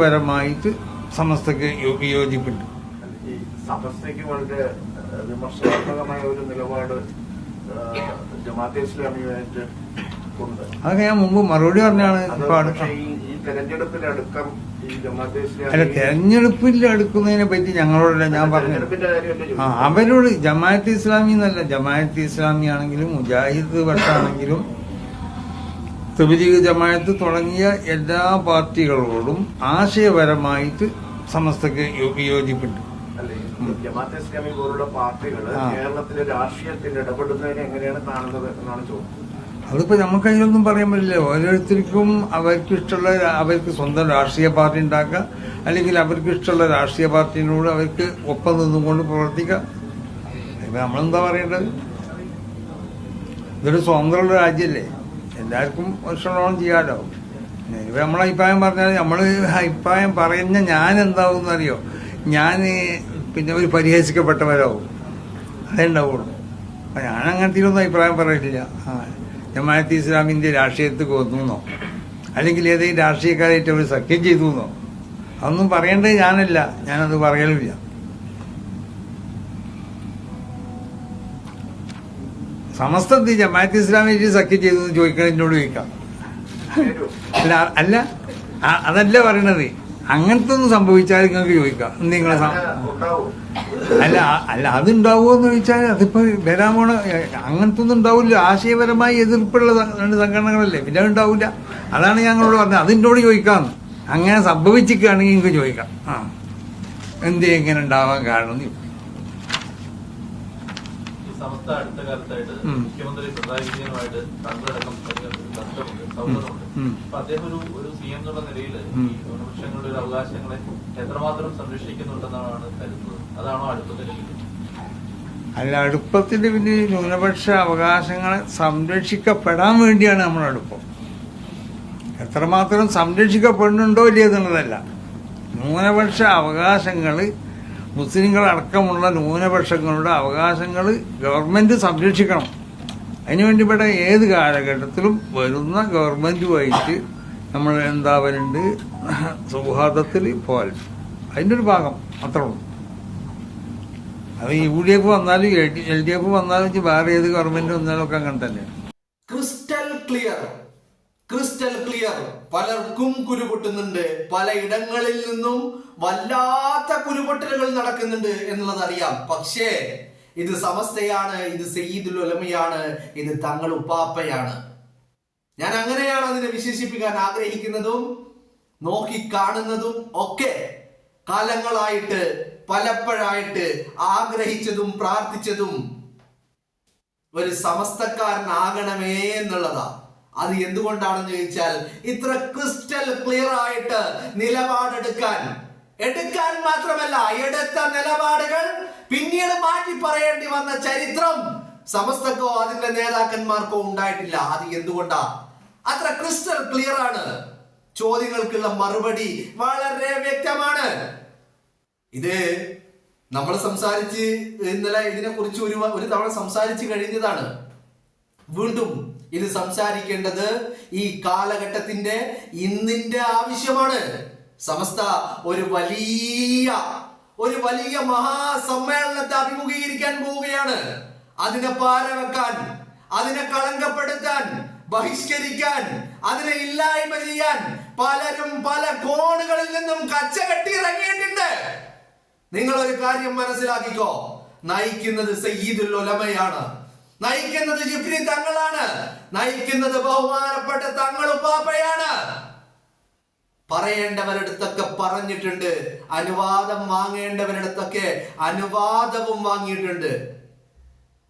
പരമായിട്ട് സമസ്തക്ക് വിയോജിപ്പുണ്ട്. ഈ സമസ്തയ്ക്ക് വളരെ വിമർശനാത്മകമായ ഒരു നിലപാട് ജമാഅത്തെ ഇസ്ലാമിയുമായിട്ട് ഉണ്ട്. അതൊക്കെ ഞാൻ മുമ്പ് മറുപടി പറഞ്ഞാണ്. ഈ തെരഞ്ഞെടുപ്പിലടക്കം ഈ ജമാഅത്തെ അല്ല, തെരഞ്ഞെടുപ്പിൽ അടുക്കുന്നതിനെ പറ്റി ഞങ്ങളോടല്ല ഞാൻ പറഞ്ഞു. അവരോട് ജമാഅത്തെ ഇസ്ലാമി എന്നല്ല, ജമാഅത്തെ ഇസ്ലാമി ആണെങ്കിലും മുജാഹിദ് പക്ഷാണെങ്കിലും തബ്ലീഗ് ജമാഅത്ത് തുടങ്ങിയ എല്ലാ പാർട്ടികളോടും ആശയപരമായിട്ട് സമസ്തക്ക് വിയോജിപ്പുണ്ട്. ജമാഅത്തെ ഇസ്ലാമി പോലുള്ള പാർട്ടികൾ കേരളത്തിലെ രാഷ്ട്രീയത്തിൽ ഇടപെടുന്നതിനെ എങ്ങനെയാണ് കാണുന്നത് എന്നാണ് ചോദിച്ചത്. അതിപ്പോ നമുക്ക് അതിനൊന്നും പറയാൻ പറ്റില്ല. ഓരോരുത്തർക്കും അവർക്ക് സ്വന്തം രാഷ്ട്രീയ പാർട്ടി ഉണ്ടാക്കാം, അല്ലെങ്കിൽ അവർക്ക് ഇഷ്ടമുള്ള രാഷ്ട്രീയ പാർട്ടിനോട് അവർക്ക് ഒപ്പം നിന്നുകൊണ്ട് പ്രവർത്തിക്കാം. ഇപ്പൊ നമ്മളെന്താ പറയേണ്ടത്? ഇതൊരു സ്വതന്ത്രമുള്ള രാജ്യമല്ലേ, എല്ലാവർക്കും ഇഷ്ടമുള്ളവണ്ണം ചെയ്യാമല്ലോ. ഇപ്പൊ നമ്മളെ അഭിപ്രായം പറഞ്ഞാൽ നമ്മള് അഭിപ്രായം പറഞ്ഞ ഞാൻ എന്താവും അറിയോ, ഞാൻ പിന്നെ ഒരു പരിഹസിക്കപ്പെട്ടവരാവും, അതേ ഉണ്ടാവുള്ളൂ. അപ്പൊ ഞാൻ അങ്ങനത്തെ അഭിപ്രായം പറയില്ല. ജമാഅത്തെ ഇസ്ലാമിന്റെ രാഷ്ട്രീയത്തിൽ കൊന്നുന്നോ അല്ലെങ്കിൽ ഏതെങ്കിലും രാഷ്ട്രീയക്കാരായിട്ട് അവർ സഖ്യം ചെയ്തു എന്നോ അതൊന്നും പറയേണ്ടത് ഞാനല്ല, ഞാനത് പറയലുമില്ല. സമസ്തത്തിൽ ജമാഅത്തെ ഇസ്ലാമിന്റെ സഖ്യം ചെയ്തു എന്ന് ചോദിക്കണം, എന്നോട് ചോദിക്കാം. അല്ല അതല്ല പറയണത്. അങ്ങനത്തെ ഒന്നും സംഭവിച്ചാൽ നിങ്ങൾക്ക് ചോദിക്കാം. നിങ്ങളെ അല്ല അതുണ്ടാവുമോ എന്ന് ചോദിച്ചാൽ അതിപ്പോ വരാൻ പോണ അങ്ങനത്തെ ഒന്നും ഉണ്ടാവില്ല. ആശയപരമായി എതിർപ്പുള്ള രണ്ട് സംഘടനകളല്ലേ, പിന്നെ ഉണ്ടാവില്ല. അതാണ് ഞങ്ങളോട് പറഞ്ഞത്. അതിനോട് ചോദിക്കാന്ന്. അങ്ങനെ സംഭവിച്ചിരിക്കുകയാണെങ്കിൽ നിങ്ങൾക്ക് ചോദിക്കാം. എന്തേ എങ്ങനെ ഉണ്ടാവാൻ കാരണം? സമസ്ത അടുത്ത കാലത്തായിട്ട് മുഖ്യമന്ത്രി പിണറായി വിജയനുമായിട്ട് താങ്കളടക്കം സൗഹൃദമുണ്ട്. അപ്പൊ അദ്ദേഹം ഒരു സി എം എന്നുള്ള നിലയിൽ ഈ ന്യൂനപക്ഷങ്ങളുടെ ഒരു അവകാശങ്ങളെ എത്രമാത്രം സംരക്ഷിക്കുന്നുണ്ടെന്നാണ് കരുതുന്നത്? അതാണോ അടുപ്പത്തിന്റെ പിന്നിൽ? അല്ല, അടുപ്പത്തിന്റെ പിന്നിൽ ന്യൂനപക്ഷ അവകാശങ്ങളെ സംരക്ഷിക്കപ്പെടാൻ വേണ്ടിയാണ് നമ്മൾ അടുപ്പം. എത്രമാത്രം സംരക്ഷിക്കപ്പെടുന്നുണ്ടോ ഇല്ല എന്നുള്ളതല്ല. ന്യൂനപക്ഷ അവകാശങ്ങൾ, മുസ്ലിങ്ങളടക്കമുള്ള ന്യൂനപക്ഷങ്ങളുടെ അവകാശങ്ങൾ ഗവൺമെന്റ് സംരക്ഷിക്കണം. അതിനുവേണ്ടി ഇവിടെ ഏത് കാലഘട്ടത്തിലും വരുന്ന ഗവൺമെന്റുമായിട്ട് നമ്മൾ എന്താവലുണ്ട്, സൗഹാർദ്ദത്തിൽ പോലും അതിൻ്റെ ഒരു ഭാഗം അത്ര ഉള്ളൂ. അത് UDF വന്നാലും LDF വന്നാലും വേറെ ഏത് ഗവൺമെന്റ് വന്നാലും ഒക്കെ അങ്ങനെ തന്നെ. Crystal clear. പലർക്കും കുരുപൊട്ടുന്നുണ്ട്, പലയിടങ്ങളിൽ നിന്നും വല്ലാത്ത കുരുപൊട്ടലുകൾ നടക്കുന്നുണ്ട് എന്നുള്ളത് അറിയാം. പക്ഷേ ഇത് സമസ്തയാണ്, ഇത് സയ്യിദുൽ ഉലമയാണ്, ഇത് തങ്ങൾ ഉപ്പാപ്പയാണ്. ഞാൻ അങ്ങനെയാണ് അതിനെ വിശേഷിപ്പിക്കാൻ ആഗ്രഹിക്കുന്നതും നോക്കിക്കാണുന്നതും ഒക്കെ. കാലങ്ങളായിട്ട് പലപ്പോഴായിട്ട് ആഗ്രഹിച്ചതും പ്രാർത്ഥിച്ചതും ഒരു സമസ്തക്കാരനാകണമേ എന്നുള്ളതാ. അത് എന്തുകൊണ്ടാണെന്ന് ചോദിച്ചാൽ ഇത്ര ക്രിസ്റ്റൽ ക്ലിയർ ആയിട്ട് നിലപാടെടുക്കാൻ മാത്രമല്ല, എടുത്ത നിലപാടുകൾ പിന്നീട് മാറ്റി പറയേണ്ടി വന്ന ചരിത്രം സമസ്തക്കോ അതിന്റെ നേതാക്കന്മാർക്കോ ഉണ്ടായിട്ടില്ല. അത് എന്തുകൊണ്ടാ? അത്ര ക്രിസ്റ്റൽ ക്ലിയർ ആണ്. ചോദ്യങ്ങൾക്കുള്ള മറുപടി വളരെ വ്യക്തമാണ്. ഇത് നമ്മൾ സംസാരിച്ച് ഇന്നലെ ഇതിനെ കുറിച്ച് ഒരു തവണ സംസാരിച്ചു കഴിഞ്ഞതാണ്. വീണ്ടും ഇത് സംസാരിക്കേണ്ടത് ഈ കാലഘട്ടത്തിന്റെ ഇന്നിന്റെ ആവശ്യമാണ്. സമസ്ത ഒരു വലിയ മഹാസമ്മേളനത്തെ അഭിമുഖീകരിക്കാൻ പോവുകയാണ്. അതിനെ പാരവെക്കാൻ, അതിനെ കളങ്കപ്പെടുത്താൻ, ബഹിഷ്കരിക്കാൻ, അതിനെ ഇല്ലായ്മ ചെയ്യാൻ പലരും പല കോണുകളിൽ നിന്നും കച്ചകെട്ടി ഇറങ്ങിയിട്ടുണ്ട്. നിങ്ങൾ ഒരു കാര്യം മനസ്സിലാക്കിക്കോ, നയിക്കുന്നത് സയ്യിദുൽ ഉലമയാണ്, നയിക്കുന്നത് ജിബ്രി തങ്ങളാണ്, നയിക്കുന്നത് ബഹുമാനപ്പെട്ട തങ്ങളുപ്പാപ്പയാണ്. പറയേണ്ടവരടുത്തൊക്കെ പറഞ്ഞിട്ടുണ്ട്, അനുവാദം വാങ്ങേണ്ടവരടുത്തൊക്കെ അനുവാദവും വാങ്ങിയിട്ടുണ്ട്.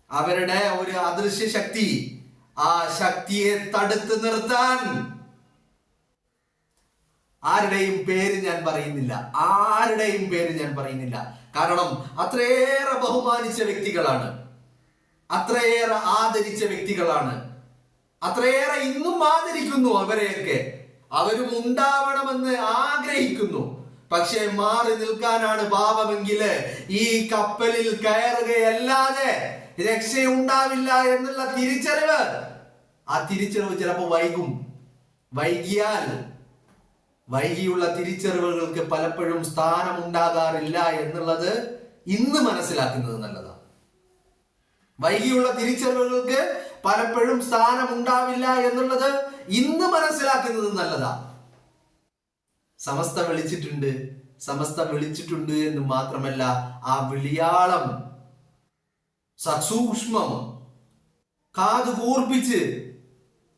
അവരുടെ ഒരു അദൃശ്യ ശക്തി, ആ ശക്തിയെ തടുത്തു നിർത്താൻ ആരുടെയും പേര് ഞാൻ പറയുന്നില്ല. കാരണം അത്രയേറെ ബഹുമാനിച്ച വ്യക്തികളാണ്, അത്രയേറെ ആദരിച്ച വ്യക്തികളാണ്, അത്രയേറെ ഇന്നും ആദരിക്കുന്നു അവരെയൊക്കെ. അവരും ഉണ്ടാവണമെന്ന് ആഗ്രഹിക്കുന്നു. പക്ഷെ മാറി നിൽക്കാനാണ് ഭാവമെങ്കിൽ ഈ കപ്പലിൽ കയറുകയല്ലാതെ രക്ഷയുണ്ടാവില്ല എന്നുള്ള തിരിച്ചറിവ്, ആ തിരിച്ചറിവ് ചിലപ്പോൾ വൈകിയാൽ വൈകിയുള്ള തിരിച്ചറിവുകൾക്ക് പലപ്പോഴും സ്ഥാനമുണ്ടാകാറില്ല എന്നുള്ളത് ഇന്ന് മനസ്സിലാക്കുന്നത് നല്ലതാണ്. വൈകിയുള്ള തിരിച്ചറിവുകൾക്ക് പലപ്പോഴും സ്ഥാനമുണ്ടാവില്ല എന്നുള്ളത് ഇന്ന് മനസ്സിലാക്കുന്നത് നല്ലതാണ്. സമസ്ത വിളിച്ചിട്ടുണ്ട് എന്ന് മാത്രമല്ല, ആ വിളിയാളം സസൂക്ഷ്മം കാതുകൂർപ്പിച്ച്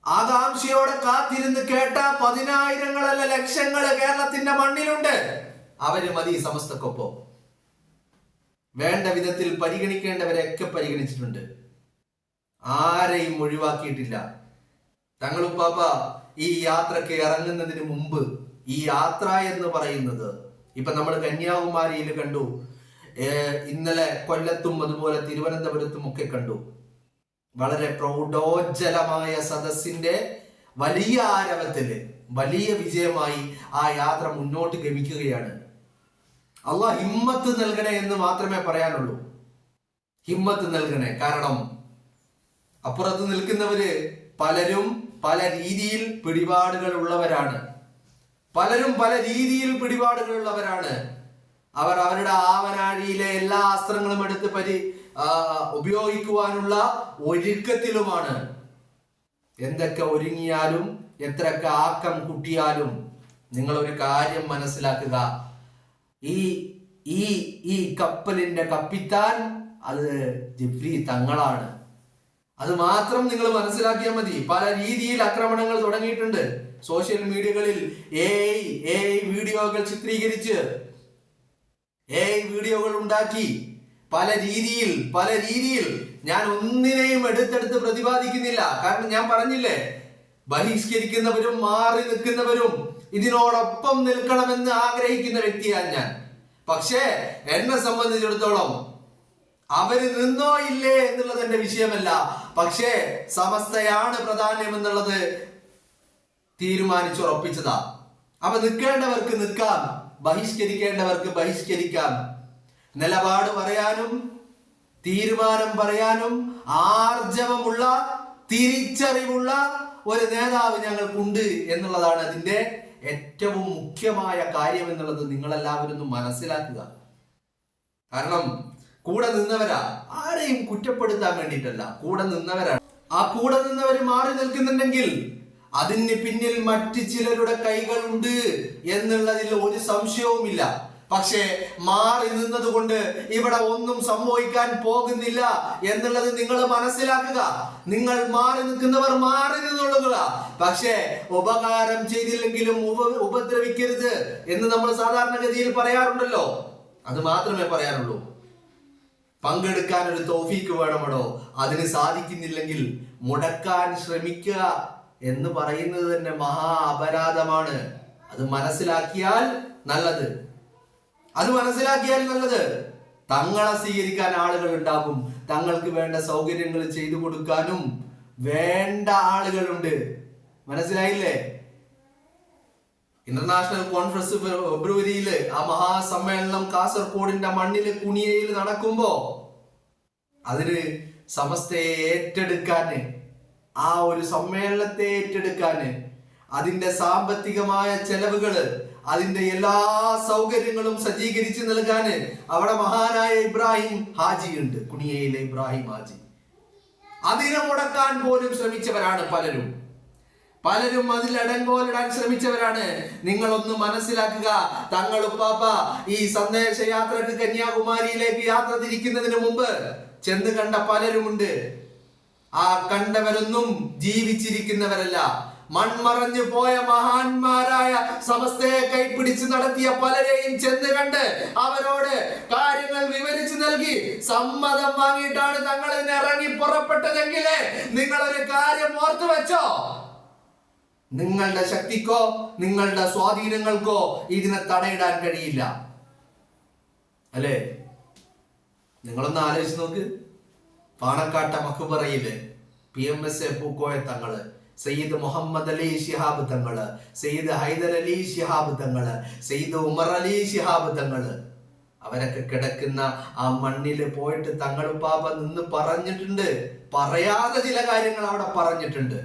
ആകാംക്ഷയോടെ കാത്തിരുന്ന് കേട്ട പതിനായിരങ്ങളല്ല ലക്ഷങ്ങള് കേരളത്തിന്റെ മണ്ണിലുണ്ട്. അവര് മതി സമസ്തക്കൊപ്പം. വേണ്ട വിധത്തിൽ പരിഗണിക്കേണ്ടവരെയൊക്കെ പരിഗണിച്ചിട്ടുണ്ട്. ആരെയും ഒഴിവാക്കിയിട്ടില്ല. തങ്ങളുപ്പാപ്പ ഈ യാത്രക്ക് ഇറങ്ങുന്നതിന് മുമ്പ്, ഈ യാത്ര എന്ന് പറയുന്നത് ഇപ്പൊ നമ്മൾ കന്യാകുമാരിയിൽ കണ്ടു, ഇന്നലെ കൊല്ലത്തും അതുപോലെ തിരുവനന്തപുരത്തും ഒക്കെ കണ്ടു. വളരെ പ്രൗഢോജ്ജലമായ സദസ്സിന്റെ വലിയ ആരവത്തില് വലിയ വിജയമായി ആ യാത്ര മുന്നോട്ട് ഗമിക്കുകയാണ്. അള്ളാഹ് ഹിമ്മത്ത് നൽകണേ എന്ന് മാത്രമേ പറയാനുള്ളൂ. ഹിമ്മത്ത് നൽകണേ. കാരണം അപ്പുറത്ത് നിൽക്കുന്നവര് പലരും പല രീതിയിൽ പിടിപാടുകൾ ഉള്ളവരാണ്. അവർ അവരുടെ ആവനാഴിയിലെ എല്ലാ അസ്ത്രങ്ങളും എടുത്ത് ഉപയോഗിക്കുവാനുള്ള ഒരുക്കത്തിലുമാണ്. എന്തൊക്കെ ഒരുങ്ങിയാലും എത്രയൊക്കെ ആക്കം കുട്ടിയാലും നിങ്ങൾ ഒരു കാര്യം മനസ്സിലാക്കുക, ഈ കപ്പലിന്റെ കപ്പിത്താൻ അത് ജിബ്രീ തങ്ങളാണ്. അത് മാത്രം നിങ്ങൾ മനസ്സിലാക്കിയാൽ മതി. പല രീതിയിൽ ആക്രമണങ്ങൾ തുടങ്ങിയിട്ടുണ്ട്. സോഷ്യൽ മീഡിയകളിൽ വീഡിയോകൾ ചിത്രീകരിച്ച് വീഡിയോകൾ ഉണ്ടാക്കി പല രീതിയിൽ ഞാൻ ഒന്നിനെയും എടുത്തെടുത്ത് പ്രതിപാദിക്കുന്നില്ല. കാരണം ഞാൻ പറഞ്ഞില്ലേ, ബഹിഷ്കരിക്കുന്നവരും മാറി നിൽക്കുന്നവരും ഇതിനോടൊപ്പം നിൽക്കണമെന്ന് ആഗ്രഹിക്കുന്ന വ്യക്തിയാണ് ഞാൻ. പക്ഷേ എന്നെ സംബന്ധിച്ചിടത്തോളം അവര് നിന്നോ ഇല്ലേ എന്നുള്ളത് എന്റെ വിഷയമല്ല. പക്ഷേ സമസ്തയാണ് പ്രധാനം എന്നുള്ളത് തീരുമാനിച്ചുറപ്പിച്ചതാ. അപ്പൊ നിൽക്കേണ്ടവർക്ക് നിൽക്കാം, ബഹിഷ്കരിക്കേണ്ടവർക്ക് ബഹിഷ്കരിക്കാം. നിലപാട് പറയാനും തീരുമാനം പറയാനും ആർജവമുള്ള തിരിച്ചറിവുള്ള ഒരു നേതാവ് ഞങ്ങൾക്കുണ്ട് എന്നുള്ളതാണ് അതിന്റെ ഏറ്റവും മുഖ്യമായ കാര്യം എന്നുള്ളത് നിങ്ങളെല്ലാവരും ഒന്ന് മനസ്സിലാക്കുക. കാരണം കൂടെ നിന്നവരാ, ആരെയും കുറ്റപ്പെടുത്താൻ വേണ്ടിയിട്ടല്ല, കൂടെ നിന്നവരാണ്. ആ കൂടെ നിന്നവര് മാറി നിൽക്കുന്നുണ്ടെങ്കിൽ അതിന് പിന്നിൽ മറ്റു ചിലരുടെ കൈകളുണ്ട് എന്നുള്ളതിൽ ഒരു സംശയവുമില്ല. പക്ഷേ മാറി നിന്നത് കൊണ്ട് ഇവിടെ ഒന്നും സംഭവിക്കാൻ പോകുന്നില്ല എന്നുള്ളത് നിങ്ങൾ മനസ്സിലാക്കുക. നിങ്ങൾ മാറി നിൽക്കുന്നവർ മാറി നിന്നുകൊള്ളുക. പക്ഷേ ഉപകാരം ചെയ്തില്ലെങ്കിലും ഉപദ്രവിക്കരുത് എന്ന് നമ്മൾ സാധാരണഗതിയിൽ പറയാറുണ്ടല്ലോ. അത് മാത്രമേ പറയാനുള്ളൂ. പങ്കെടുക്കാൻ ഒരു തൗഫീക്ക് വേണമടോ. അതിന് സാധിക്കുന്നില്ലെങ്കിൽ മുടക്കാൻ ശ്രമിക്കുക എന്ന് പറയുന്നത് തന്നെ മഹാ അപരാധമാണ്. അത് മനസ്സിലാക്കിയാൽ നല്ലത്. തങ്ങളെ സ്വീകരിക്കാൻ ആളുകൾ ഉണ്ടാകും. തങ്ങൾക്ക് വേണ്ട സൗകര്യങ്ങൾ ചെയ്തു കൊടുക്കാനും വേണ്ട ആളുകളുണ്ട്. മനസ്സിലായില്ലേ? ഇന്റർനാഷണൽ കോൺഫറൻസ് ഫെബ്രുവരിയില് ആ മഹാസമ്മേളനം കാസർഗോഡിന്റെ മണ്ണില് കുണിയയിൽ നടക്കുമ്പോ അതിന് സമസ്തയെ ഏറ്റെടുക്കാന്, ആ ഒരു സമ്മേളനത്തെ ഏറ്റെടുക്കാന്, അതിന്റെ സാമ്പത്തികമായ ചെലവുകള്, അതിന്റെ എല്ലാ സൗകര്യങ്ങളും സജ്ജീകരിച്ച് നൽകാന് അവിടെ മഹാനായ ഇബ്രാഹിം ഹാജി ഉണ്ട്, കുണിയയിലെ ഇബ്രാഹിം ഹാജി. അതിനെ മുടക്കാൻ പോലും ശ്രമിച്ചവരാണ് പലരും. അതിൽ അടങ്കോലിടാൻ ശ്രമിച്ചവരാണ്. നിങ്ങളൊന്ന് മനസ്സിലാക്കുക. തങ്ങൾ ഉപ്പാപ്പ ഈ സന്ദേശയാത്രക്ക് കന്യാകുമാരിയിലേക്ക് യാത്ര തിരിക്കുന്നതിന് മുമ്പ് ചെന്ന് കണ്ട പലരുമുണ്ട്. ആ കണ്ടവരൊന്നും ജീവിച്ചിരിക്കുന്നവരല്ല. മൺമറഞ്ഞു പോയ മഹാന്മാരായ സമസ്തയെ കൈപ്പിടിച്ച് നടത്തിയ പലരെയും ചെന്ന് കണ്ട് അവരോട് കാര്യങ്ങൾ വിവരിച്ചു നൽകി സമ്മതം വാങ്ങിയിട്ടാണ് തങ്ങൾ ഇതിന് ഇറങ്ങി പുറപ്പെട്ടതെങ്കിൽ നിങ്ങളൊരു കാര്യം ഓർത്തു വെച്ചോ, നിങ്ങളുടെ ശക്തിക്കോ നിങ്ങളുടെ സ്വാധീനങ്ങൾക്കോ ഇതിനെ തടയിടാൻ കഴിയില്ല. അല്ലേ? നിങ്ങളൊന്ന് ആലോചിച്ച് നോക്ക്. പാണക്കാട്ട മഖ്ബറയില് PMSA പൂക്കോയ തങ്ങള്, സയ്യിദ് മുഹമ്മദ് അലി ശിഹാബ് തങ്ങള്, സയ്യിദ് ഹൈദർ അലി ശിഹാബ് തങ്ങള്, സയ്യിദ് ഉമർ അലി ശിഹാബ് തങ്ങള്, അവരൊക്കെ കിടക്കുന്ന ആ മണ്ണില് പോയിട്ട് തങ്ങളുപ്പാപ്പ നിന്ന് പറഞ്ഞിട്ടുണ്ട്. പറയാതെ ചില കാര്യങ്ങൾ അവിടെ പറഞ്ഞിട്ടുണ്ട്.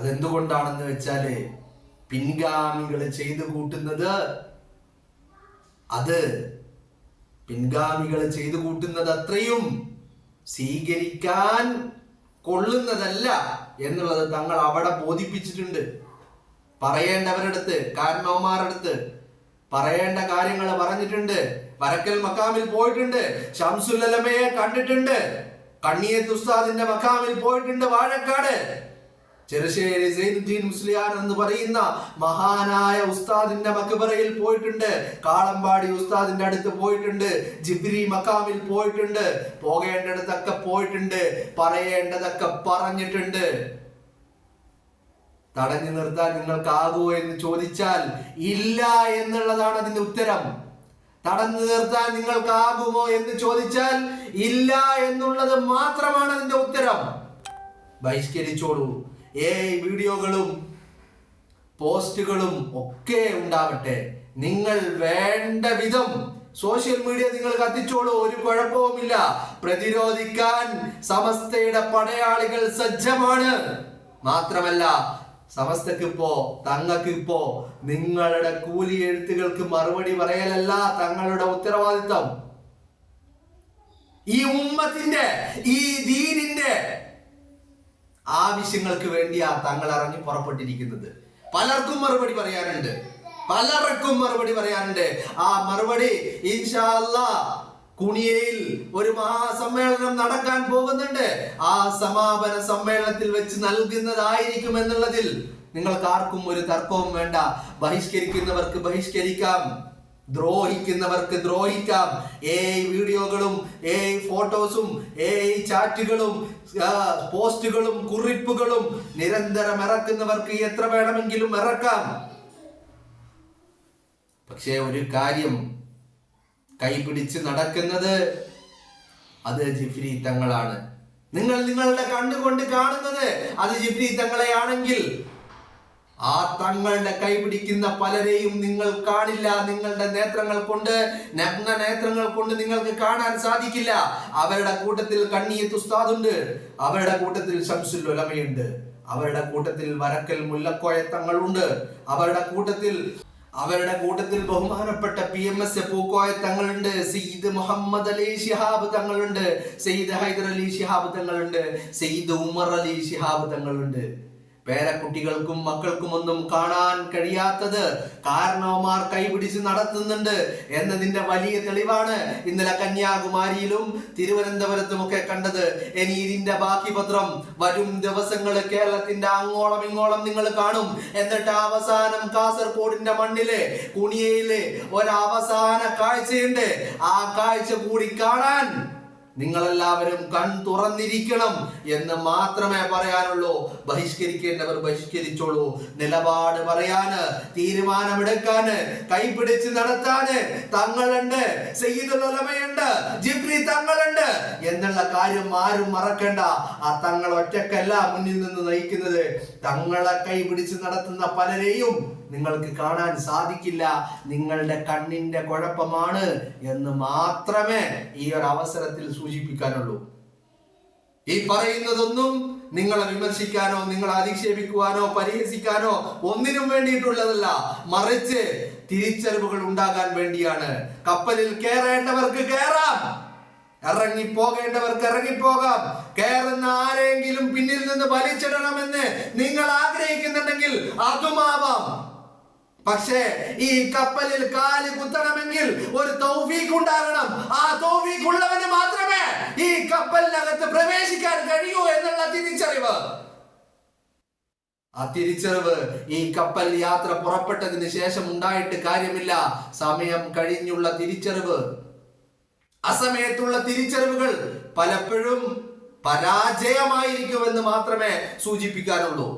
അതെന്തുകൊണ്ടാണെന്ന് വെച്ചാല് പിൻഗാമികൾ ചെയ്തു കൂട്ടുന്നത് അത്രയും സ്വീകരിക്കാൻ കൊള്ളുന്നതല്ല എന്നുള്ളത് തങ്ങൾ അവിടെ ബോധിപ്പിച്ചിട്ടുണ്ട്. പറയേണ്ടവരടുത്ത്, കാരണവന്മാരടുത്ത് പറയേണ്ട കാര്യങ്ങൾ പറഞ്ഞിട്ടുണ്ട്. വരക്കൽ മക്കാമിൽ പോയിട്ടുണ്ട്, ശംസുൽ ഉലമയെ കണ്ടിട്ടുണ്ട്, കണ്ണിയത്ത് ഉസ്താദിന്റെ മക്കാമിൽ പോയിട്ടുണ്ട്, വാഴക്കാട് ചെറുശ്ശേരി സൈനുദ്ദീൻ മുസ്ലിയാർ എന്ന് പറയുന്ന മഹാനായ ഉസ്താദിന്റെ മക്ബറയിൽ പോയിട്ടുണ്ട്, കാളമ്പാടി ഉസ്താദിന്റെ അടുത്ത് പോയിട്ടുണ്ട്, ജിബ്രി മക്കാമിൽ പോയിട്ടുണ്ട്. പോകേണ്ടടുത്തൊക്കെ പോയിട്ടുണ്ട്, പറയേണ്ടതൊക്കെ പറഞ്ഞിട്ടുണ്ട്. തടഞ്ഞു നിർത്താൻ നിങ്ങൾക്കാകുമോ എന്ന് ചോദിച്ചാൽ ഇല്ല എന്നുള്ളതാണ് അതിന്റെ ഉത്തരം. തടഞ്ഞു നിർത്താൻ നിങ്ങൾക്കാകുമോ എന്ന് ചോദിച്ചാൽ ഇല്ല എന്നുള്ളത് മാത്രമാണ് അതിന്റെ ഉത്തരം. ബഹിഷ്കരിച്ചോളൂ. വീഡിയോകളും പോസ്റ്റുകളും ഒക്കെ ഉണ്ടാവട്ടെ. നിങ്ങൾ വേണ്ട വിധം സോഷ്യൽ മീഡിയ നിങ്ങൾ കത്തിച്ചോളൂ, ഒരു കുഴപ്പവുമില്ല. പ്രതിരോധിക്കാൻ സമസ്തയുടെ പടയാളികൾ സജ്ജമാണ്. മാത്രമല്ല സമസ്തക്കിപ്പോ തങ്ങൾക്കിപ്പോ നിങ്ങളുടെ കൂലി എഴുത്തുകൾക്ക് മറുപടി പറയലല്ല തങ്ങളുടെ ഉത്തരവാദിത്തം. ഈ ഉമ്മത്തിന്റെ, ഈ ദീനിന്റെ ആവശ്യങ്ങൾക്ക് വേണ്ടിയാ തങ്ങൾ ഇറങ്ങി പുറപ്പെട്ടിരിക്കുന്നത്. പലർക്കും മറുപടി പറയാനുണ്ട്. ആ മറുപടി ഇൻഷാ അല്ലാഹ് കുണിയയിൽ ഒരു മഹാസമ്മേളനം നടക്കാൻ പോകുന്നുണ്ട്. ആ സമാപന സമ്മേളനത്തിൽ വെച്ച് നൽകുന്നതായിരിക്കും എന്നുള്ളതിൽ നിങ്ങൾക്ക് ആർക്കും ഒരു തർക്കവും വേണ്ട. ബഹിഷ്കരിക്കുന്നവർക്ക് ബഹിഷ്കരിക്കാം, ദ്രോഹിക്കുന്നവർക്ക് ദ്രോഹിക്കാം. വീഡിയോകളും ഫോട്ടോസും ചാറ്റുകളും പോസ്റ്റുകളും കുറിപ്പുകളും നിരന്തരം ഇറക്കുന്നവർക്ക് എത്ര വേണമെങ്കിലും ഇറക്കാം. പക്ഷേ ഒരു കാര്യം, കൈപിടിച്ച് നടക്കുന്നത് അത് ജിഫ്രി തങ്ങളാണ്. നിങ്ങൾ നിങ്ങളുടെ കണ്ണുകൊണ്ട് കാണുന്നത് അത് ജിഫ്രി തങ്ങളെയാണെങ്കിൽ ആ തങ്ങളുടെ കൈപിടിക്കുന്ന പലരെയും നിങ്ങൾ കാണില്ല. നിങ്ങളുടെ നേത്രങ്ങൾ കൊണ്ട്, നഗ്ന നേത്രങ്ങൾ കൊണ്ട് നിങ്ങൾക്ക് കാണാൻ സാധിക്കില്ല. അവരുടെ കൂട്ടത്തിൽ കണ്ണിയത്ത് ഉസ്താദുണ്ട്, അവരുടെ കൂട്ടത്തിൽ ശംസുൽ ഉലമയുണ്ട്, അവരുടെ കൂട്ടത്തിൽ വരക്കൽ മുല്ലക്കോയ തങ്ങളുണ്ട്, അവരുടെ കൂട്ടത്തിൽ ബഹുമാനപ്പെട്ട PMS പൂക്കോയ തങ്ങളുണ്ട്, സയ്യിദ് മുഹമ്മദ് അലി ശിഹാബ് തങ്ങളുണ്ട്, സയ്യിദ് ഹൈദർ അലി ശിഹാബ് തങ്ങളുണ്ട്, സയ്യിദ് ഉമർ അലി ശിഹാബ് തങ്ങളുണ്ട്. പേരക്കുട്ടികൾക്കും മക്കൾക്കും ഒന്നും കാണാൻ കഴിയാത്തത് കാരണവന്മാർ കൈപിടിച്ച് നടത്തുന്നുണ്ട് എന്നതിന്റെ വലിയ തെളിവാണ് ഇന്നലെ കന്യാകുമാരിയിലും തിരുവനന്തപുരത്തും ഒക്കെ കണ്ടത്. ഇനി ഇതിന്റെ ബാക്കി പത്രം വരും ദിവസങ്ങള് കേരളത്തിന്റെ അങ്ങോളം ഇങ്ങോളം നിങ്ങൾ കാണും. എന്നിട്ട് അവസാനം കാസർഗോഡിന്റെ മണ്ണില് കുണിയയില് ഒരവസാന കാഴ്ചയുണ്ട്. ആ കാഴ്ച കൂടി കാണാൻ നിങ്ങളെല്ലാവരും കൺ തുറന്നിരിക്കണം എന്ന് മാത്രമേ പറയാനുള്ളൂ. ബഹിഷ്കരിക്കേണ്ടവർ ബഹിഷ്കരിച്ചോളൂ. നിലപാട് പറയാന്, തീരുമാനമെടുക്കാന്, കൈപിടിച്ച് നടത്താന് തങ്ങളുണ്ട്, സയ്യിദുൽ ഉലമയുണ്ട്, ജിഫ്രി തങ്ങളുണ്ട് എന്നുള്ള കാര്യം ആരും മറക്കണ്ട. ആ തങ്ങൾ ഒറ്റക്കല്ല മുന്നിൽ നിന്ന് നയിക്കുന്നത്. തങ്ങളെ കൈപിടിച്ച് നടത്തുന്ന പലരെയും നിങ്ങൾക്ക് കാണാൻ സാധിക്കില്ല. നിങ്ങളുടെ കണ്ണിന്റെ കുഴപ്പമാണ് എന്ന് മാത്രമേ ഈ ഒരു അവസരത്തിൽ സൂചിപ്പിക്കാനുള്ളൂ. ഈ പറയുന്നതൊന്നും നിങ്ങളെ വിമർശിക്കാനോ നിങ്ങളെ അധിക്ഷേപിക്കുവാനോ പരിഹസിക്കാനോ ഒന്നിനും വേണ്ടിയിട്ടുള്ളതല്ല, മറിച്ച് തിരിച്ചറിവുകൾ ഉണ്ടാകാൻ വേണ്ടിയാണ്. കപ്പലിൽ കയറേണ്ടവർക്ക് കയറാം, ഇറങ്ങിപ്പോകേണ്ടവർക്ക് ഇറങ്ങിപ്പോകാം. കയറുന്ന ആരെങ്കിലും പിന്നിൽ നിന്ന് വലിച്ചിടണമെന്ന് നിങ്ങൾ ആഗ്രഹിക്കുന്നുണ്ടെങ്കിൽ അതുമാവാം. പക്ഷേ ഈ കപ്പലിൽ കാല് കുത്തണമെങ്കിൽ ഒരു തൗഫീഖ് ഉണ്ടാകണം. ആ തൗഫീഖ് ഉള്ളവന് മാത്രമേ ഈ കപ്പലിനകത്ത് പ്രവേശിക്കാൻ കഴിയൂ എന്നുള്ള തിരിച്ചറിവ്, ആ തിരിച്ചറിവ് ഈ കപ്പൽ യാത്ര പുറപ്പെട്ടതിന് ശേഷം ഉണ്ടായിട്ട് കാര്യമില്ല. സമയം കഴിഞ്ഞുള്ള തിരിച്ചറിവ്, അസമയത്തുള്ള തിരിച്ചറിവുകൾ പലപ്പോഴും പരാജയമായിരിക്കുമെന്ന് മാത്രമേ സൂചിപ്പിക്കാനുള്ളൂ.